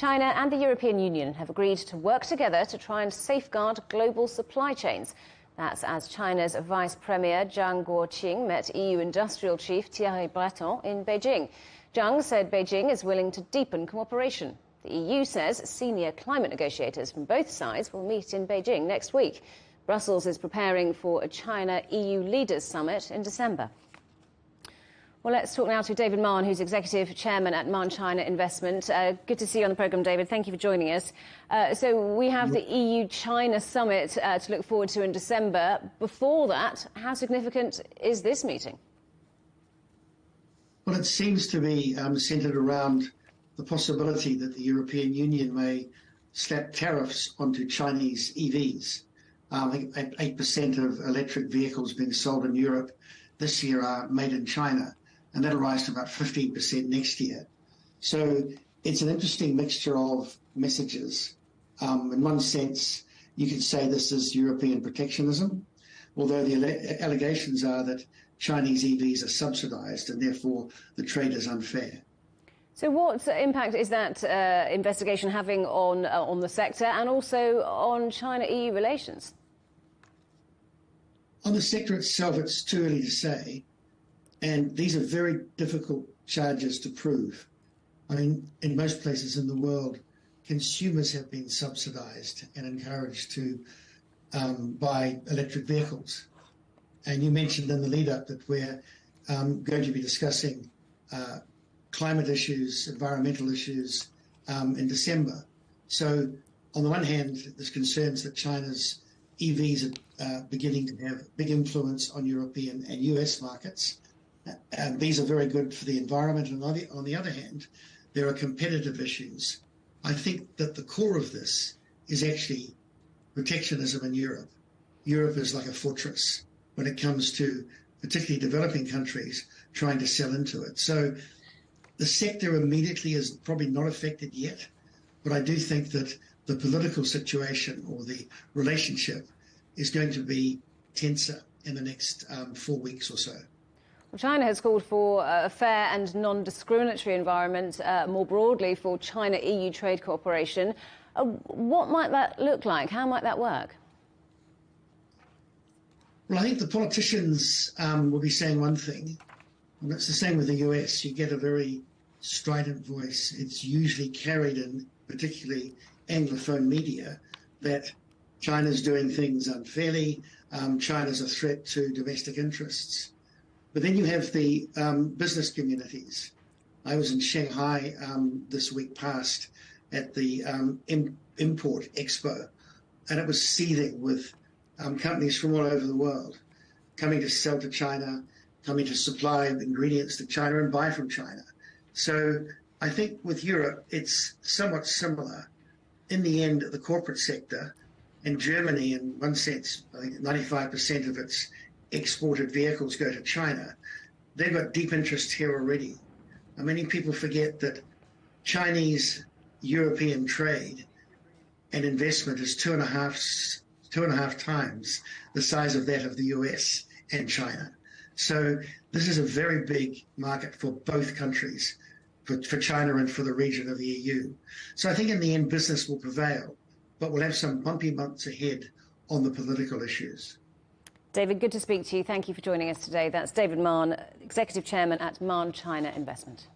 China and the European Union have agreed to work together to try and safeguard global supply chains. That's as China's Vice Premier Zhang Guoqing met EU Industrial Chief Thierry Breton in Beijing. Zhang said Beijing is willing to deepen cooperation. The EU says senior climate negotiators from both sides will meet in Beijing next week. Brussels is preparing for a China-EU Leaders Summit in December. Well, let's talk now to David Mahon, who's Executive Chairman at Mahon China Investment. Good to see you on the programme, David. Thank you for joining us. So we have the EU-China Summit to look forward to in December. Before that, how significant is this meeting? Well, it seems to be centred around the possibility that the European Union may slap tariffs onto Chinese EVs. I think 8% of electric vehicles being sold in Europe this year are made in China, and that'll rise to about 15% next year. So it's an interesting mixture of messages. In one sense, you could say this is European protectionism, although the allegations are that Chinese EVs are subsidised and therefore the trade is unfair. So what impact is that investigation having on the sector and also on China-EU relations? On the sector itself, it's too early to say. And these are very difficult charges to prove. I mean, in most places in the world, consumers have been subsidised and encouraged to buy electric vehicles. And you mentioned in the lead-up that we're going to be discussing climate issues, environmental issues in December. So on the one hand, there's concerns that China's EVs are beginning to have big influence on European and US markets. And these are very good for the environment. And on the other hand, there are competitive issues. I think that the core of this is actually protectionism in Europe. Europe is like a fortress when it comes to particularly developing countries trying to sell into it. So the sector immediately is probably not affected yet, but I do think that the political situation or the relationship is going to be tenser in the next 4 weeks or so. Well, China has called for a fair and non-discriminatory environment more broadly for China-EU trade cooperation. What might that look like? How might that work? Well, I think the politicians will be saying one thing, and it's the same with the US. You get a very strident voice. It's usually carried in, particularly Anglophone media, that China's doing things unfairly, China's a threat to domestic interests. But then you have the business communities. I was in Shanghai this week past at the Import Expo, and it was seething with companies from all over the world coming to sell to China, coming to supply ingredients to China and buy from China. So I think with Europe, it's somewhat similar. In the end, the corporate sector, and Germany, in one sense, I think 95% of its exported vehicles go to China. They've got deep interest here already. Many people forget that Chinese-European trade and investment is two and a half times the size of that of the US and China. So this is a very big market for both countries, for China and for the region of the EU. So I think in the end, business will prevail, but we'll have some bumpy months ahead on the political issues. David, good to speak to you. Thank you for joining us today. That's David Mahon, Executive Chairman at Mahon China Investment.